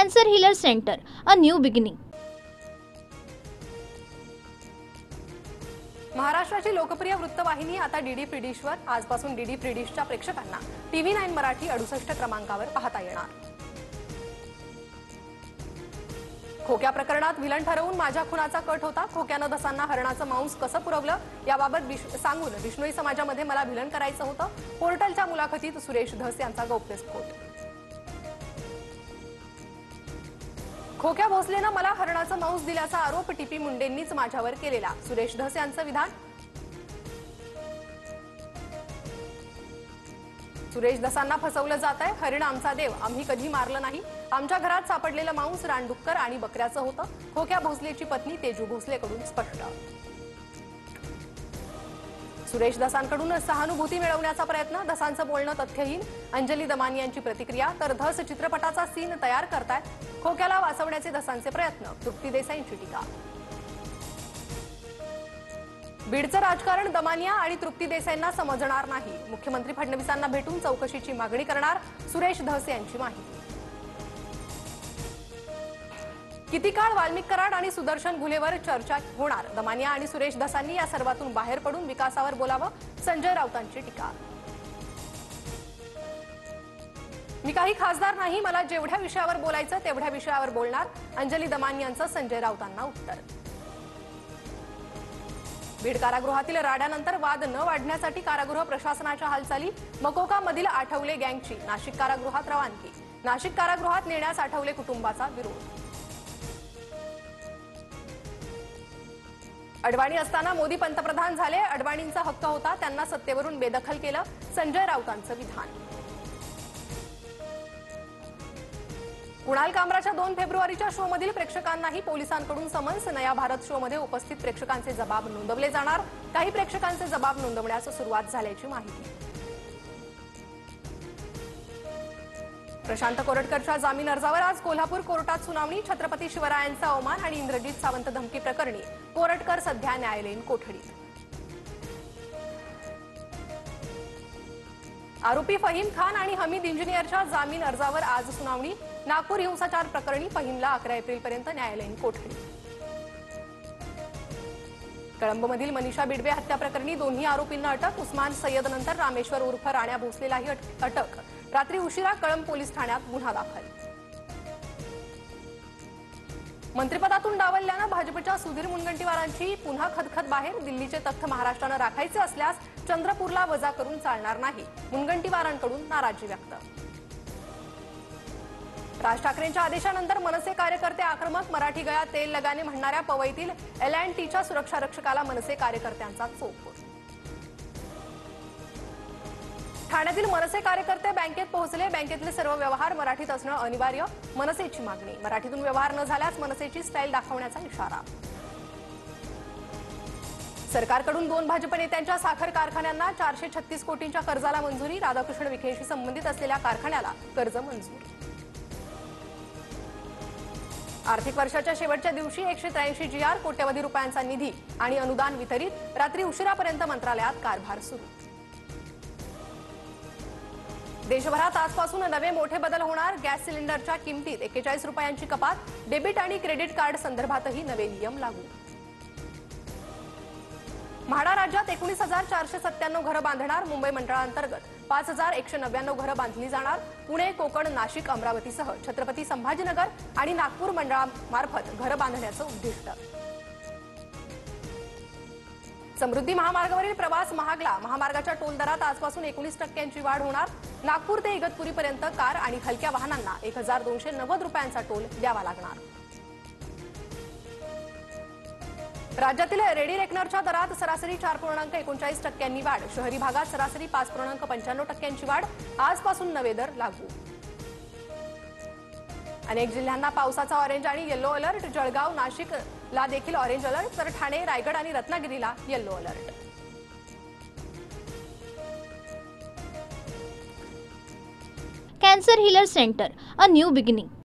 Cancer Healer Center, a new beginning. महाराष्ट्राची लोकप्रिय वृत्तवाहिनी आता डीडी फ्री डिशवर आजपासून डीडी फ्री डिशच्या प्रेक्षकांना टीव्ही 9 मराठी 68 क्रमांकावर पाहता येणार. खोक्या प्रकरणात विलन ठरवून माझ्या खुनाचा कट होता. खोक्यानं धसांना हरणाचं मांस कसं पुरवलं याबाबत सांगून बिष्णोई समाजामध्ये मला विलन करायचं होतं. पोर्टलच्या मुलाखतीत सुरेश धस यांचा गौप्यस्फोट. खोक्या भोसलेनं मला हरणाचं मांस दिल्याचा आरोप टीपी मुंडेंनीच माझ्यावर केलेला. सुरेश धस यांचं विधान. सुरेश धसांना फसवलं जात आहे. हरिण आमचा देव, आम्ही कधी मारलं नाही. आमच्या घरात सापडलेलं मांस रानडुक्कर आणि बकऱ्याचं होतं. खोक्या भोसलेची पत्नी तेजू भोसलेकडून स्पष्ट. सुरेश धसांकडून सहानुभूती मिळवण्याचा प्रयत्न. धसांचं बोलणं तथ्यहीन. अंजली दमानी यांची प्रतिक्रिया. तर धस चित्रपटाचा सीन तयार करतायत. खोक्याला वाचवण्याचे धसांचे प्रयत्न. तृप्ती देसाईंची टीका. बीडचं राजकारण दमानिया आणि तृप्ती देसाईंना समजणार नाही. मुख्यमंत्री फडणवीसांना भेटून चौकशीची मागणी करणार. सुरेश धस यांची माहिती. किती काळ वाल्मिक कराड आणि सुदर्शन घुलेवर चर्चा होणार. दमानिया आणि सुरेश धसांनी या सर्वातून बाहेर पडून विकासावर बोलावं. संजय राऊतांची टीका. मी काही खासदार नाही, मला जेवढ्या विषयावर बोलायचं तेवढ्या विषयावर बोलणार. अंजली दमानी यांचं संजय राऊतांना उत्तर. बीड कारागृहातील राड्यानंतर वाद न वाढण्यासाठी कारागृह प्रशासनाच्या हालचाली. मकोकामधील आठवले गँगची नाशिक कारागृहात रवानगी. नाशिक कारागृहात नेण्यास आठवले कुटुंबाचा विरोध. अडवाणी असताना मोदी पंतप्रधान झाले. अडवाणींचा हक्क होता, त्यांना सत्तेवरून बेदखल केलं. संजय राऊतांचं विधान. कुणाल कामराच्या 2 फेब्रुवारीच्या शोमधील प्रेक्षकांनाही पोलिसांकडून समन्स. नया भारत शोमध्ये उपस्थित प्रेक्षकांचे जबाब नोंदवले जाणार. काही प्रेक्षकांचे जबाब नोंदवण्यास सुरुवात झाल्याची माहिती. प्रशांत कोरटकरच्या जामीन अर्जावर आज कोल्हापूर कोर्टात सुनावणी. छत्रपती शिवरायांचा अवमान आणि इंद्रजित सावंत धमकी प्रकरणी कोरटकर सध्या न्यायालयीन कोठडीत. आरोपी फहीम खान आणि हमीद इंजिनियरच्या जामीन अर्जावर आज सुनावणी. नागपूर हिंसाचार प्रकरणी फहीमला 11 एप्रिलपर्यंत न्यायालयीन कोठडी. कळंबमधील मनीषा बिडवे हत्या प्रकरणी दोन्ही आरोपींना अटक. उस्मान सय्यद नंतर रामेश्वर उर्फ राण्या भोसलेलाही अटक. रात्री उशिरा कळंब पोलीस ठाण्यात गुन्हा दाखल. मंत्रिपदातून डावलल्यानं भाजपच्या सुधीर मुनगंटीवारांची पुन्हा खदखद बाहेर. दिल्लीचे तख्त महाराष्ट्रानं राखायचे असल्यास चंद्रपूरला वजा करून चालणार नाही. मुनगंटीवारांकडून नाराजी व्यक्त. राज ठाकरेंच्या आदेशानंतर मनसे कार्यकर्ते आक्रमक. मराठी गळ्यात तेल लगाने म्हणणाऱ्या पवईतील L&Tच्या सुरक्षा रक्षकाला मनसे कार्यकर्त्यांचा चोप. ठाण्यातील मनसे कार्यकर्ते बँकेत पोहोचले. बँकेतले सर्व व्यवहार मराठीत असणं अनिवार्य. मनसेची मागणी. मराठीतून व्यवहार न झाल्यास मनसेची स्टाईल दाखवण्याचा इशारा. सरकारकडून 2 भाजप नेत्यांच्या साखर कारखान्यांना 436 कोटींच्या कर्जाला मंजुरी. राधाकृष्ण विखेशी संबंधित असलेल्या कारखान्याला कर्ज मंजूर. आर्थिक वर्षाच्या शेवटच्या दिवशी 183 GR, कोट्यवधी रुपयांचा निधी आणि अनुदान वितरित. रात्री उशिरापर्यंत मंत्रालयात कारभार सुरू. देशभरात आजपासून नवे मोठे बदल होणार. गॅस सिलेंडरच्या किमतीत 41 रुपयांची कपात. डेबिट आणि क्रेडिट कार्ड संदर्भातही नवे नियम लागू. म्हाडा राज्यात 19,497 घरं बांधणार. मुंबई मंडळांतर्गत 5,199 घरं बांधली जाणार. पुणे, कोकण, नाशिक, अमरावतीसह छत्रपती संभाजीनगर आणि नागपूर मंडळामार्फत घरं बांधण्याचं उद्दिष्ट. समृद्धी महामार्गावरील प्रवास महागला. महामार्गाच्या टोल दरात आजपासून 19% वाढ होणार. नागपूर ते इगतपुरीपर्यंत कार आणि हलक्या वाहनांना 1,290 रुपयांचा टोल द्यावा लागणार. राज्यातील रेडी रेकनरच्या दरात सरासरी 4.39% वाढ. शहरी भागात सरासरी 5.95% वाढ. आजपासून नवे दर लागू. अनेक जिल्ह्यांना पावसाचा ऑरेंज आणि येलो अलर्ट. जळगाव, नाशिकला देखील ऑरेंज अलर्ट, तर ठाणे, रायगड आणि रत्नागिरीला yellow alert. Cancer Healer Center, a new beginning.